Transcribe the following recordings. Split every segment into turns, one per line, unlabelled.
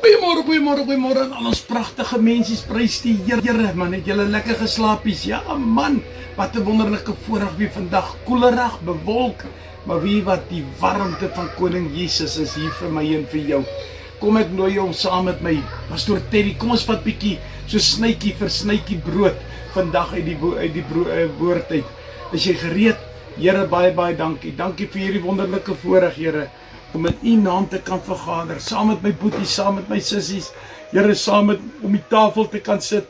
Goeiemôre aan al ons pragtige mensies, prys die Here, man, het julle lekker geslaapies? Ja man, wat 'n wonderlike voorreg weer vandag, koelerig, bewolk, maar wie wat die warmte van Koning Jesus is hier vir my en vir jou. Kom ek nooi jou om saam met my, Pastor Teddy, kom ons vat bietjie so snytjie vir snytjie brood vandag uit die woord uit. Is jy gereed? Here, baie dankie. Dankie vir hierdie wonderlike voorreg, Here, om in U naam te kan vergader, saam met my boeties, saam met my sissies, Here, saam met om die tafel te kan sit,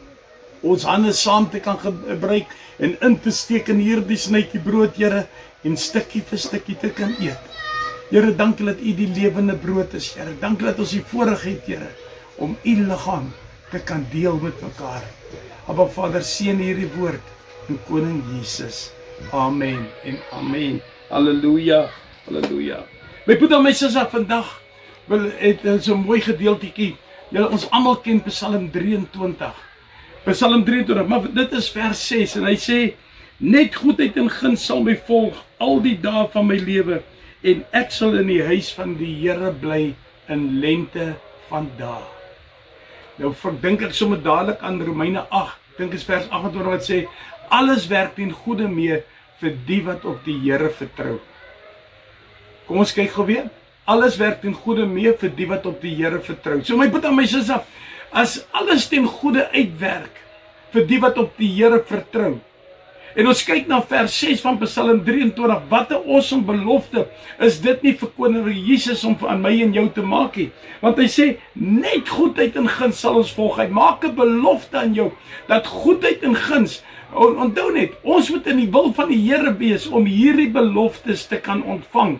ons hande saam te kan gebruik en in te steek in hierdie snytjie brood, Here, en stukkie vir stukkie te kan eet. Here, dankie dat U die lewende brood is, Here. Dankie dat ons die voorreg het, Here, om U liggaam te kan deel met mekaar. Aba Vader, seën hierdie woord in Koning Jesus. Amen en amen. Halleluja, halleluja. My broer en my sussie, vandag het so 'n mooi gedeeltjie. Julle ons almal ken Psalm 23. Psalm 23, maar dit is vers 6 en hy sê: net goedheid en guns sal my volg al die dae van my lewe en ek sal in die huis van die Here bly in lengte van dae. Nou dink ek sommer dadelik aan Romeine 8, dink is vers 28 wat sê: alles werk ten goeie mee vir die wat op die Here vertrou. Kom ons kyk gou weer. Alles werk ten goeie mee vir die wat op die Here vertrou. So my broer en my sussie, as alles ten goeie uitwerk vir die wat op die Here vertrou. En ons kyk na vers 6 van Psalm 23, wat 'n awesome belofte is dit nie vir Koning Jesus om aan my en jou te maak nie. Want hy sê, net goedheid en guns sal ons volg. Hy maak 'n belofte aan jou, dat goedheid en guns, onthou net, ons moet in die wil van die Here wees, om hierdie beloftes te kan ontvang.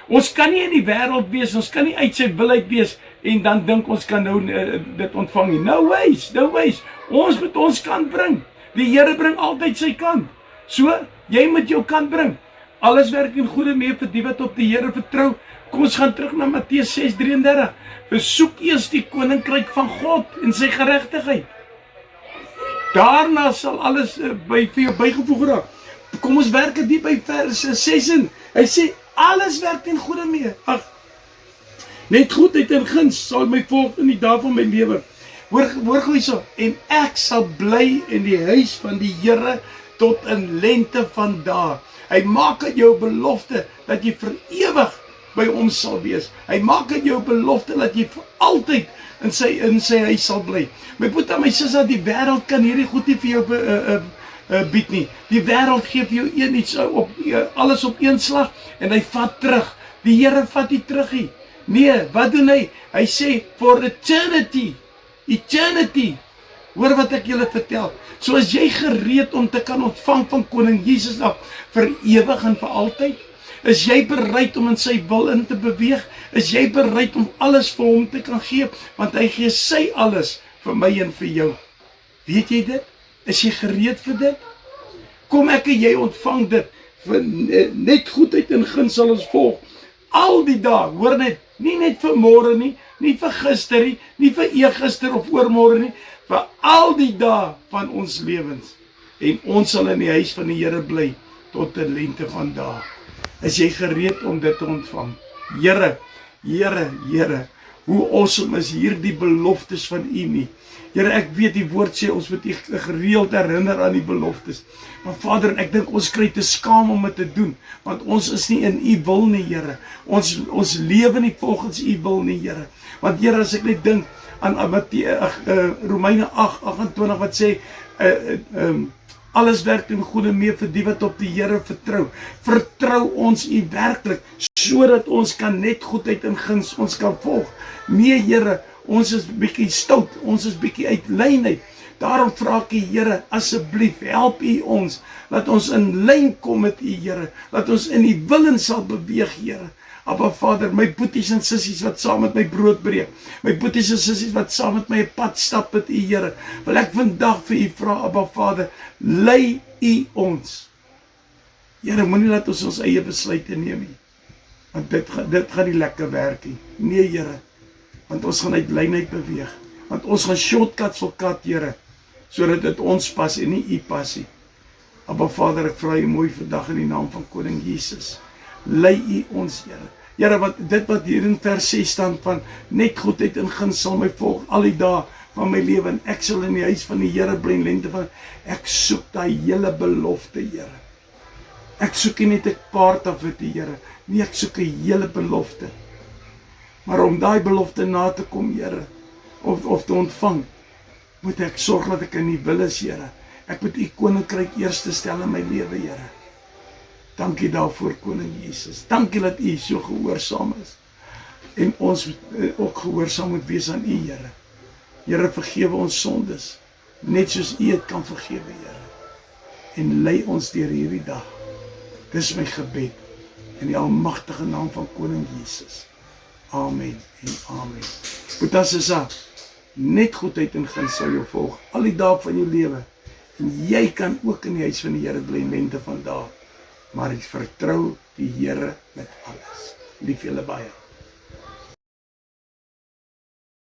Ons kan nie in die wêreld wees, ons kan nie uit sy wil uit wees, en dan dink ons kan nou dit ontvang nie. No ways, ons moet ons kant bring. Die Here bring altyd sy kant. So, jy moet jou kant bring. Alles werk in goeie mee vir die wat op die Here vertrou. Kom ons gaan terug na Matteus 6:33. Versoek eers die koninkryk van God en sy geregtigheid. Daarna sal alles vir jou bygevoeg raak. Kom ons werk dit by vers 6 in. Hy sê, alles werk in goeie mee. Net goedheid en guns sal my volg in die dae van my lewe. Hoor gou hierso, en ek sal bly in die huis van die Here tot in lengte van dae. Hy maak aan jou belofte dat jy vir ewig by hom sal wees. Hy maak aan jou belofte dat jy vir altyd in sy huis sal bly. My broer en my sussie, die wêreld kan hierdie goed nie vir jou bied nie. Die wêreld gee vir jou iets alles op een slag en hy vat terug. Die Here vat nie terug nie. Nee, wat doen hy? Hy sê for eternity. Hoor wat ek julle vertel. So as jy gereed om te kan ontvang van Koning Jesus af vir ewig en vir altyd, is jy bereid om in sy wil in te beweeg? Is jy bereid om alles vir hom te kan gee? Want hy gee sy alles vir my en vir jou. Weet jy dit? Is jy gereed vir dit? Kom ek en jy ontvang dit. Net goedheid en guns sal ons volg. Al die dae, hoor net, nie net vir môre nie, nie vir gister nie, nie vir eergister of oormôre nie, vir al die dae van ons lewens. En ons sal in die huis van die Here bly tot in lengte van dae. Is jy gereed om dit te ontvang? Here, hoe awesome is hierdie beloftes van U nie. Here, ek weet die woord sê ons moet U gereeld herinner aan die beloftes. Maar Vader, ek dink ons kry te skaam om dit te doen, want ons is nie in U wil nie, Here. Ons lewe nie volgens U wil nie, Here. Want Here, as ek net dink aan Romeine 8:28 wat sê, alles werk ten goeie mee vir die wat op die Here vertrou. Vertrou ons U werklik, sodat ons kan net goedheid en guns ons kan volg. Nee, Here, ons is bietjie stout, ons is bietjie uit lyn uit. Daarom vra ek U, Here, asseblief, help U ons, dat ons in lyn kom met U, Here, dat ons in U wil sal beweeg, Here. Abba Vader, my boeties en sissies wat saam met my brood breek, my boeties en sissies wat saam met my 'n pad stap met U, Here, wil ek vandag vir U vra, Abba Vader, lei U ons. Here, moenie laat ons eie besluite neem nie, want dit gaan nie lekker werk nie. Nee, Here, want ons gaan uit lynheid beweeg, want ons gaan shortcuts wil kat, Here, sodat dit ons pas en nie U pas nie. Abba Vader, ek vra U mooi vandag in die naam van Koning Jesus. Lei U ons, Here. Here, wat hier in vers 6 staan van, net goedheid en guns sal my volg al die dae van my lewe, en ek sal in die huis van die Here bly in lengte van, ek soek daai hele belofte, Here. Ek soek nie net 'n part af met die Here, nie, ek soek 'n hele belofte. Maar om daai belofte na te kom, Here, of te ontvang, moet ek sorg dat ek in die wil is, Here. Ek moet u koninkryk eerste stel in my lewe, Here. Dankie daarvoor, Koning Jesus. Dankie dat u so gehoorsaam is. En ons ook gehoorsaam moet wees aan u, Here. Here, vergewe ons sondes, net soos u het kan vergewe, Here. En lei ons deur hierdie dag. Dis my gebed, in die almagtige naam van Koning Jesus. Amen en amen. Boetasisa, net goedheid en guns sal jou volg, al die dae van jou lewe. En jy kan ook in die huis van die Here bly in lengte van dae. Maar vertrou die Here met alles. Lief julle baie.